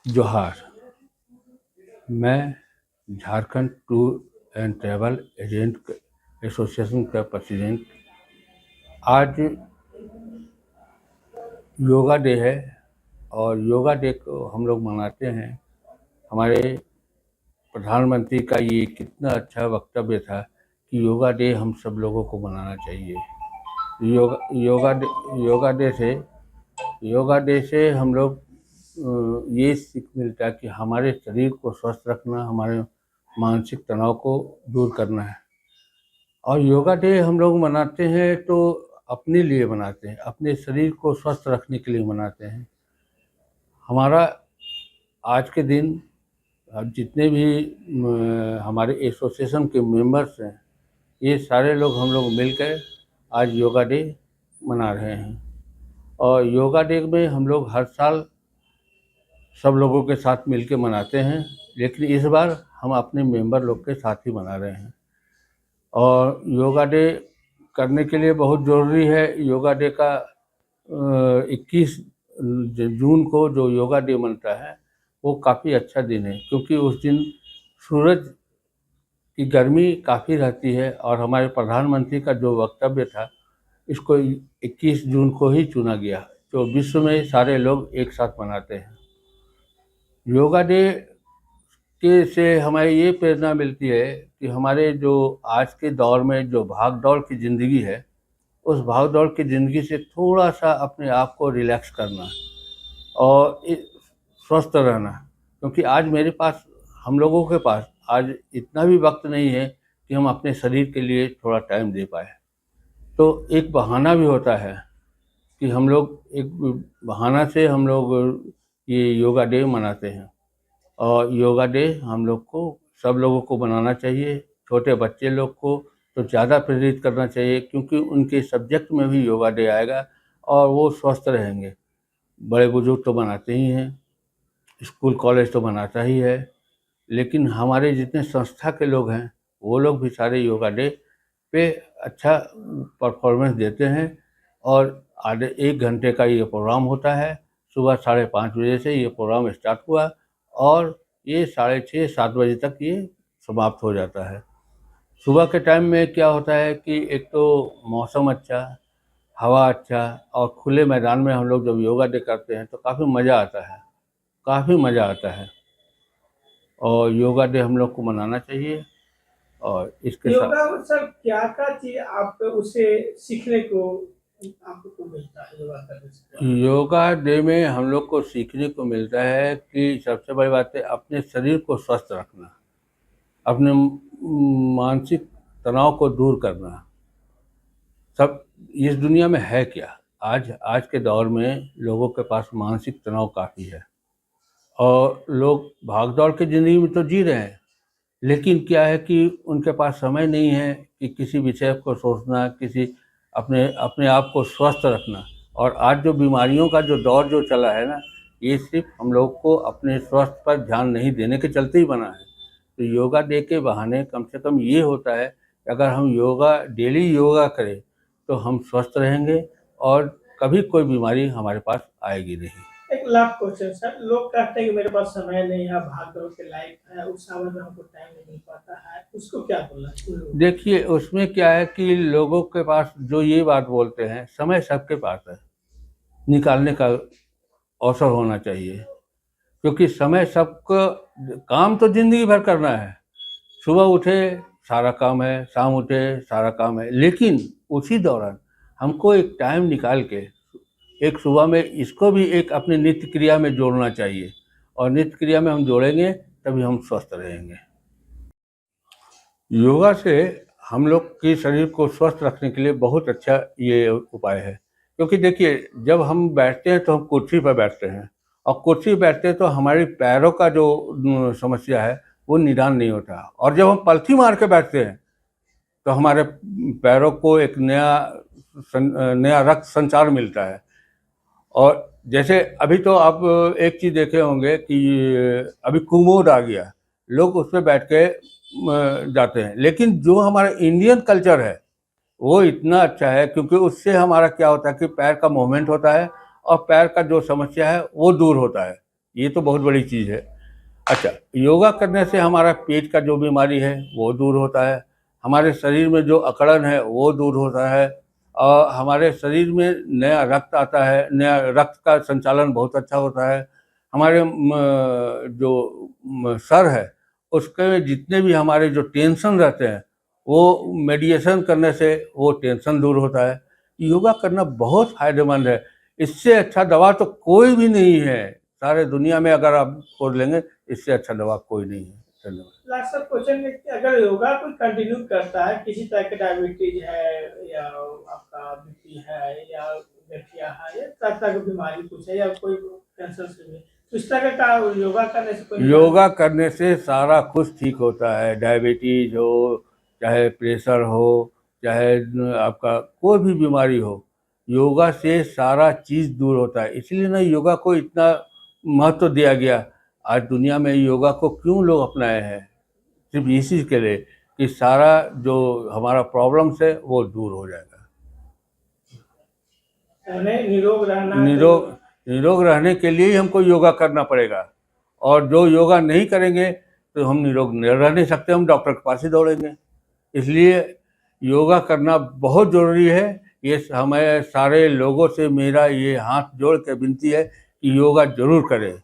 जोहार। मैं Jharkhand tour and travel agent association का प्रेसिडेंट। आज योगा डे है और योगा डे को हम लोग मनाते हैं। हमारे प्रधानमंत्री का ये कितना अच्छा वक्तव्य था कि योगा डे हम सब लोगों को मनाना चाहिए। योगा डे से हम लोग ये सीख मिलता है कि हमारे शरीर को स्वस्थ रखना, हमारे मानसिक तनाव को दूर करना है। और योगा डे हम लोग मनाते हैं तो अपने लिए मनाते हैं, अपने शरीर को स्वस्थ रखने के लिए मनाते हैं। हमारा आज के दिन जितने भी हमारे एसोसिएशन के मेंबर्स हैं, ये सारे लोग हम लोग मिलकर आज योगा डे मना रहे हैं। और योगा डे में हम लोग हर साल सब लोगों के साथ मिलकर मनाते हैं, लेकिन इस बार हम अपने मेंबर लोग के साथ ही मना रहे हैं। और योगा डे करने के लिए बहुत ज़रूरी है। योगा डे का 21 जून को जो योगा डे मनता है वो काफ़ी अच्छा दिन है, क्योंकि उस दिन सूरज की गर्मी काफ़ी रहती है। और हमारे प्रधानमंत्री का जो वक्तव्य था, इसको 21 जून को ही चुना गया, जो विश्व में सारे लोग एक साथ मनाते हैं। योगा डे के से हमें ये प्रेरणा मिलती है कि हमारे जो आज के दौर में जो भाग दौड़ की ज़िंदगी है, उस भाग दौड़ की ज़िंदगी से थोड़ा सा अपने आप को रिलैक्स करना और स्वस्थ रहना। क्योंकि आज हम लोगों के पास आज इतना भी वक्त नहीं है कि हम अपने शरीर के लिए थोड़ा टाइम दे पाए। तो एक बहाना भी होता है कि हम लोग एक बहाना से हम लोग ये योगा डे मनाते हैं। और योगा डे हम लोग को सब लोगों को मनाना चाहिए। छोटे बच्चे लोग को तो ज़्यादा प्रेरित करना चाहिए, क्योंकि उनके सब्जेक्ट में भी योगा डे आएगा और वो स्वस्थ रहेंगे। बड़े बुजुर्ग तो मनाते ही हैं, स्कूल कॉलेज तो मनाता ही है, लेकिन हमारे जितने संस्था के लोग हैं वो लोग भी सारे योगा डे पे अच्छा परफॉर्मेंस देते हैं। और आधे 1 घंटे का ये प्रोग्राम होता है। सुबह 5:30 बजे से ये प्रोग्राम स्टार्ट हुआ और ये 6:30-7 बजे तक ये समाप्त हो जाता है। सुबह के टाइम में क्या होता है कि एक तो मौसम अच्छा, हवा अच्छा, और खुले मैदान में हम लोग जब योगा डे करते हैं तो काफ़ी मज़ा आता है, काफ़ी मज़ा आता है। और योगा डे हम लोग को मनाना चाहिए। और इसके साथ योगा सर क्या चीज आप उसे सीखने को आपको मिलता है योगा करने से? योगा डे में हम लोग को सीखने को मिलता है कि सबसे बड़ी बात है अपने शरीर को स्वस्थ रखना, अपने मानसिक तनाव को दूर करना। सब इस दुनिया में है क्या, आज के दौर में लोगों के पास मानसिक तनाव काफ़ी है और लोग भाग दौड़ की ज़िंदगी में तो जी रहे हैं, लेकिन क्या है कि उनके पास समय नहीं है कि किसी विषय को सोचना, किसी अपने अपने आप को स्वस्थ रखना। और आज जो बीमारियों का जो दौर जो चला है ना, ये सिर्फ हम लोग को अपने स्वास्थ्य पर ध्यान नहीं देने के चलते ही बना है। तो योगा डे के बहाने कम से कम ये होता है कि अगर हम डेली योगा करें तो हम स्वस्थ रहेंगे और कभी कोई बीमारी हमारे पास आएगी नहीं। एक लास्ट क्वेश्चन सर, लोग कहते हैं कि मेरे पास समय नहीं है, भाग दौड़ के लाइफ है, उस समय में हमको टाइम नहीं मिल पाता है, उसको क्या बोलना चाहिए? देखिए, उसमें क्या है कि लोगों के पास जो ये बात बोलते हैं, समय सबके पास है, निकालने का अवसर होना चाहिए। क्योंकि समय सबको, काम तो ज़िंदगी भर करना है। सुबह उठे सारा काम है, शाम उठे सारा काम है, लेकिन उसी दौरान हमको एक टाइम निकाल के एक सुबह में इसको भी एक अपनी नित्य क्रिया में जोड़ना चाहिए। और नित्य क्रिया में हम जोड़ेंगे तभी हम स्वस्थ रहेंगे। योगा से हम लोग के शरीर को स्वस्थ रखने के लिए बहुत अच्छा ये उपाय है। क्योंकि देखिए, जब हम बैठते हैं तो हम कुर्सी पर बैठते हैं, और कुर्सी पर बैठते हैं तो हमारे पैरों का जो समस्या है वो निदान नहीं होता। और जब हम पलथी मार के बैठते हैं तो हमारे पैरों को एक नया रक्त संचार मिलता है। और जैसे अभी तो आप एक चीज़ देखे होंगे कि अभी कुमोड आ गया, लोग उस पर बैठ के जाते हैं। लेकिन जो हमारा इंडियन कल्चर है वो इतना अच्छा है, क्योंकि उससे हमारा क्या होता है कि पैर का मूवमेंट होता है और पैर का जो समस्या है वो दूर होता है। ये तो बहुत बड़ी चीज़ है। अच्छा, योगा करने से हमारा पेट का जो बीमारी है वो दूर होता है, हमारे शरीर में जो अकड़न है वो दूर होता है, और हमारे शरीर में नया रक्त आता है, नया रक्त का संचालन बहुत अच्छा होता है। हमारे जो सर है उसके जितने भी हमारे जो टेंशन रहते हैं वो मेडिटेशन करने से वो टेंशन दूर होता है। योगा करना बहुत फायदेमंद है, इससे अच्छा दवा तो कोई भी नहीं है। सारे दुनिया में अगर आप खोज लेंगे, इससे अच्छा दवा कोई नहीं है। धन्यवाद। लास्ट सब क्वेश्चन है कि अगर योगा कोई कंटिन्यू करता है, किसी तरह का डायबिटीज है या आपका बीपी है या गठिया है या तरह की बीमारी कुछ है या कोई कैंसर से भी, तो इस तरह का योगा करने से कोई योगा करने से सारा कुछ ठीक होता है, डायबिटीज हो, चाहे प्रेशर हो, चाहे आपका कोई भी बीमारी हो, योगा से सारा चीज़ दूर होता है। इसलिए ना योगा को इतना महत्व दिया गया। आज दुनिया में योगा को क्यों लोग अपनाए हैं, सिर्फ इसी के लिए कि सारा जो हमारा प्रॉब्लम्स है वो दूर हो जाएगा। निरोग रहना निरोग रहने के लिए ही हमको योगा करना पड़ेगा, और जो योगा नहीं करेंगे तो हम निरोग नहीं रह नहीं सकते, हम डॉक्टर के पास ही दौड़ेंगे। इसलिए योगा करना बहुत ज़रूरी है। ये हमें सारे लोगों से मेरा ये हाथ जोड़ के विनती है कि योगा ज़रूर करें,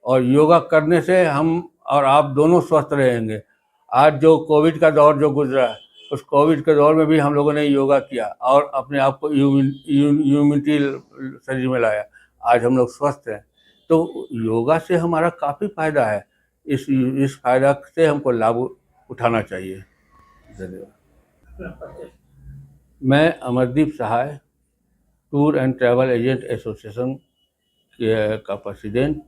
और योगा करने से हम और आप दोनों स्वस्थ रहेंगे। आज जो कोविड का दौर जो गुजरा है, उस कोविड के दौर में भी हम लोगों ने योगा किया और अपने आप को इम्यूनिटी शरीर में लाया। आज हम लोग स्वस्थ हैं, तो योगा से हमारा काफ़ी फायदा है। इस फायदा से हमको लाभ उठाना चाहिए। धन्यवाद। मैं Amardeep Sahay, tour and travel agent association का प्रेसिडेंट।